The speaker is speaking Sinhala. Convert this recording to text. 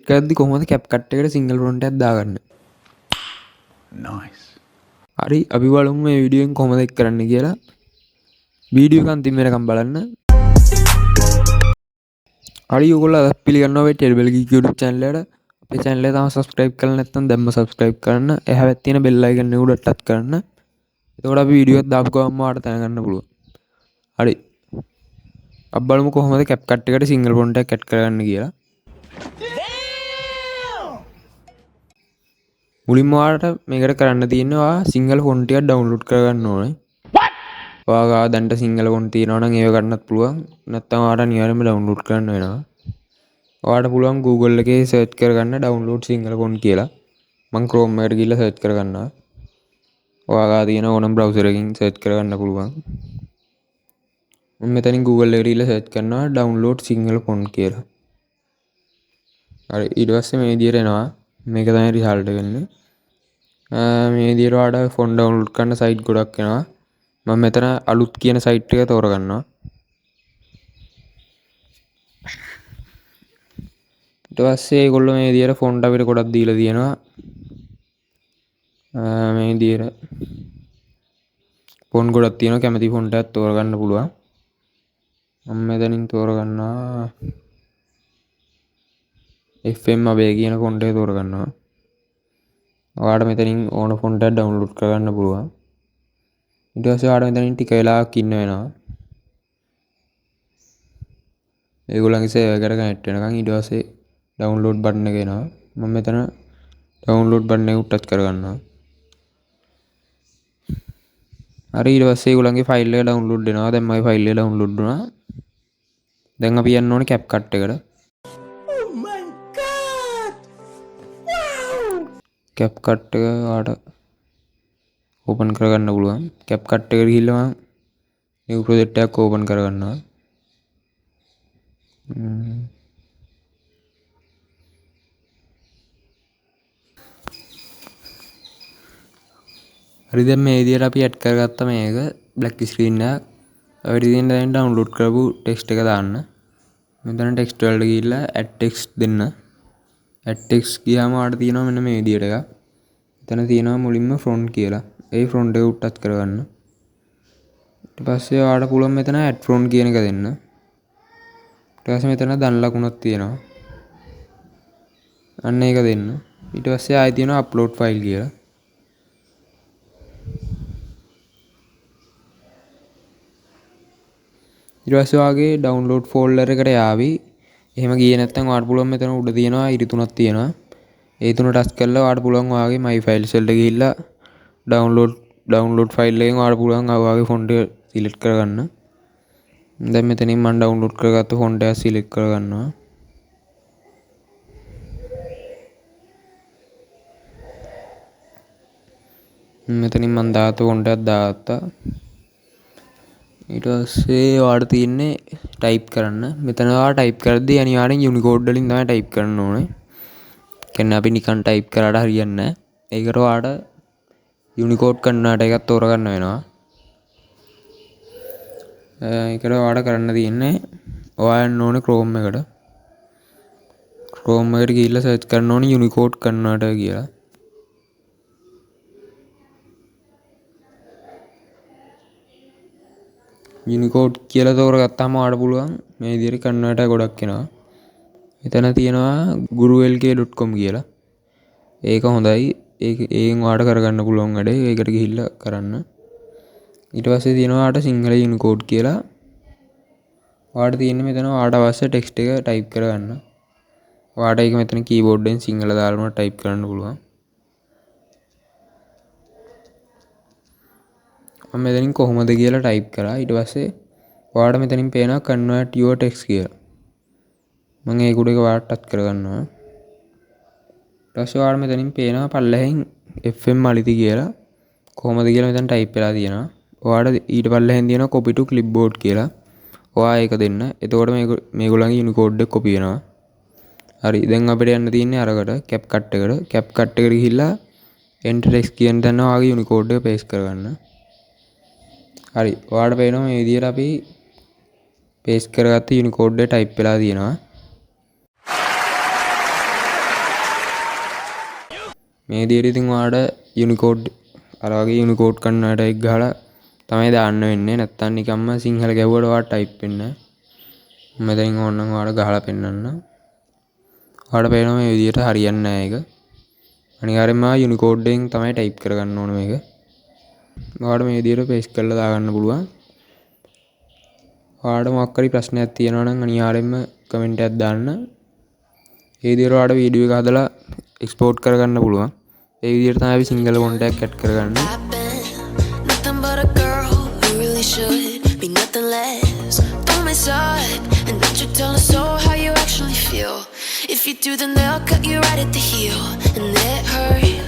කරද්දි කොහොමද CapCut එකට සිංගල් ෆොන්ට් එකක් දාගන්නේ? Nice. හරි අපි බලමු මේ වීඩියෝෙන් කොහොමද ඒක කරන්න කියලා. වීඩියෝ එක අන්තිම වෙනකම් බලන්න. හරි ඔයගොල්ලෝ අදත් පිළිගන්නවා මේ ටෙලිබල් ගීක් YouTube channel එකට. අපේ channel එක තාම subscribe කරලා නැත්නම් දැම්ම subscribe කරන්න. එහා පැත්තේ තියෙන bell icon එක උඩ touch කරන්න. එතකොට අපි වීඩියෝ එකක් දාපු ගමන්ම ඔයාලට දැනගන්න පුළුවන්. හරි. අපි බලමු කොහොමද CapCut එකට සිංගල් ෆොන්ට් එකක් ඇඩ් කරගන්න කියලා. මුලින්ම ඔයාලට මේකට කරන්න තියෙන්නේ ඔයා සිංගල් ෆොන්ට් එකක් ඩවුන්ලෝඩ් කරගන්න ඕනේ. ඔයාලා දැන්ට සිංගල ෆොන්ට් තියෙනවා නම් ඒව ගන්නත් පුළුවන්. නැත්නම් ඔයාලට අනිවාර්යයෙන්ම ඩවුන්ලෝඩ් කරන්න වෙනවා. ඔයාලට පුළුවන් Google එකේ සර්ච් කරගන්න ඩවුන්ලෝඩ් සිංහල ෆොන්ට් කියලා. මම Chrome එකට ගිහලා සර්ච් කරගන්නවා. ඔයාලා තියෙන ඕනම browser එකකින් සර්ච් කරගන්න පුළුවන්. මම මෙතනින් Google එකට ගිහලා සර්ච් කරනවා ඩවුන්ලෝඩ් සිංහල ෆොන්ට් කියලා. හරි ඊට පස්සේ මේ විදියට එනවා. මේක තමයි රිසල්ට් එක එන්නේ. මේ විදියට ඔයාලට ෆොන්ට් ඩවුන්ලෝඩ් කරන්න සයිට් ගොඩක් එනවා. මම මෙතන අලුත් කියන සයිට් එක තෝරගන්නවා. ඊට පස්සේ ඒගොල්ලෝ මේ විදියට ෆොන්ට් අපිට ගොඩක් දීලා තියෙනවා. මේ විදියට ෆොන්ට් ගොඩක් තියෙනවා. කැමති ෆොන්ට් එකක් තෝරගන්න පුළුවන්. මම මෙතනින් තෝරගන්නවා FM අබේ කියන ෆොන්ට් එක තෝරගන්නවා. ඔයාලට මෙතනින් ඕන ෆොන්ට් එකක් ඩවුන්ලෝඩ් කරගන්න පුළුවන්. ඊට පස්සේ ඔයාලට මෙතනින් ටික වෙලාවක් ඉන්න වෙනවා. ඒගොල්ලන්ගේ සර්වර් එකට කනෙක්ට් වෙනකන් ඊට පස්සේ ඩවුන්ලෝඩ් බටන් එක එනවා. මම මෙතන ඩවුන්ලෝඩ් බටන් එක ටච් කරගන්නවා. හරි ඊට පස්සේ ඒගොල්ලන්ගේ ෆයිල් එක ඩවුන්ලෝඩ් වෙනවා. දැන් මගේ ෆයිල් එක ඩවුන්ලෝඩ් වුණා. දැන් අපි යන්න ඕනේ CapCut එකට. Oh my god! Wow! CapCut එක ඔයාලට ඕපන් කරගන්න පුළුවන්. CapCut එකට ගිහිල්ලා මම new project එකක් ඕපන් කරගන්නවා. හරි දැන් මේ විදියට අපි ඇඩ් කරගත්ත මේක black screen එක. ඔය විදිහෙන් දැන් ඩවුන්ලෝඩ් කරපු ටෙක්ස්ට් එක දාන්න. මෙතන ටෙක්ස්ට් වලට ගිහිල්ලා add text දෙන්න. add text ගියාම ආඩ තියෙනවා මෙන්න මේ විදියට එකක්. එතන තියෙනවා මුලින්ම front කියලා. ඒ front එක උඩ ටච් කරගන්න. ඊට පස්සේ ඔයාලට පුළුවන් මෙතන add front කියන එක දෙන්න. ඊට පස්සේ මෙතන දන් ලකුණක් තියෙනවා. අන්න ඒක දෙන්න. ඊට පස්සේ ආයෙ තියෙනවා upload file කියලා. ඊට පස්සේ ඔයාගේ download folder එකට යාවි. එහෙම ගියේ නැත්නම් ඔයාලට පුළුවන් මෙතන උඩ තියෙනවා ඉරි තුනක් තියෙනවා. ඒ තුන ටච් කරලා ඔයාලට පුළුවන් ඔයාගේ my files වලට ගිහිල්ලා download file එකෙන් ඔයාලට පුළුවන් ඔයාගේ font එක select කරගන්න. දැන් මෙතනින් මම download කරගත්ත font එක select කරගන්නවා. මෙතනින් මම දාත font එකක් දාගත්තා. ඊට පස්සේ ඔයාලට තියෙන්නේ type කරන්න. මෙතන ඔයාලා type කරද්දී අනිවාර්යෙන් Unicode වලින් තමයි type කරන්න ඕනේ. කියන්නේ අපි නිකන් type කරාට හරියන්නේ නැහැ. ඒකට ඔයාලට Unicode කන්වර්ටර් එකක් තෝරගන්න වෙනවා. ඒකට ඔයාලට කරන්න තියෙන්නේ ඔයා යන්න ඕනේ Chrome එකට. Chrome එකට ගිහිල්ලා search කරන්න ඕනේ Unicode කන්වර්ටර් කියලා. Unicode කියලා තෝරගත්තාම ඔයාලට පුළුවන් මේ විදිහට කන්වර්ටර් ගොඩක් එනවා. එතන තියෙනවා gurulk.com කියලා. ඒක හොඳයි. ඒකෙන් ඔයාලට කරගන්න පුළුවන් වැඩේ. ඒකට ගිහිල්ලා කරන්න. ඊට පස්සේ තියෙනවා ඔයාලට සිංහල Unicode කියලා. ඔයාලට තියෙන්නේ මෙතන ඔයාලට අවශ්‍ය ටෙක්ස්ට් එක type කරගන්න. ඔයාලට ඒක මෙතන keyboard එකෙන් සිංහල දාලා type කරන්න පුළුවන්. මම මෙතනින් කොහොමද කියලා type කරා. ඊට පස්සේ ඔයාලට මෙතනින් පේනවා convert your text කියලා. මම ඒක උඩ එක ඔයාලට ටච් කරගන්නවා. ඊට පස්සේ ඔයාලට මෙතනින් පේනවා පල්ලෙහෙන් FM අලිති කියලා. කොහොමද කියලා මෙතන type වෙලා තියෙනවා. ඔයාලට ඊට පල්ලෙහෙන් තියෙනවා copy to clipboard කියලා. ඔයා ඒක දෙන්න. එතකොට මේගොල්ලන්ගේ Unicode එක copy වෙනවා. හරි දැන් අපිට යන්න තියෙන්නේ අරකට CapCut එකට. CapCut එකට ගිහිල්ලා enter text කියන තැන ඔයාගේ Unicode එක paste කරගන්න. හරි ඔයාලට පේනවා මේ විදිහට අපි paste කරගත්ත Unicode එක type වෙලා තියෙනවා. මේ විදිහට ඉතින් ඔයාලට යුනිකෝඩ් අර වගේ යුනිකෝඩ් කන්වර්ටර් එක ගහලා තමයි දාන්න වෙන්නේ. නැත්තම් නිකම්ම සිංහල ගැහුවට ඔයාලට ටයිප් වෙන්නේ නැහැ. මෙතනින් ඕනනම් ඔයාලට ගහලා පෙන්නන්න. ඔයාලට පේනවා මේ විදිහට හරියන්නේ නැහැ ඒක. අනිවාර්යෙන්ම යුනිකෝඩ් එකෙන් තමයි ටයිප් කරගන්න ඕන මේක. ඔයාලට මේ විදිහට පේස්ට් කරලා දාගන්න පුළුවන්. ඔයාලට මොකක් හරි ප්‍රශ්නයක් තියෙනවා නම් අනිවාර්යෙන්ම කමෙන්ට් එකක් දාන්න. ඒ විදිහට ඔයාලට වීඩියෝ එක හදලා එක්ස්පෝර්ට් කරගන්න පුළුවන්. ඒ විදිහට තමයි අපි සිංගල් ෆොන්ට් එකක් ඇඩ් කරගන්නේ. Nothing but a girl who really should be nothing less. Don't mess up and let you tell us so how you actually feel. If you do, then they'll cut you right at the heel, and it hurts.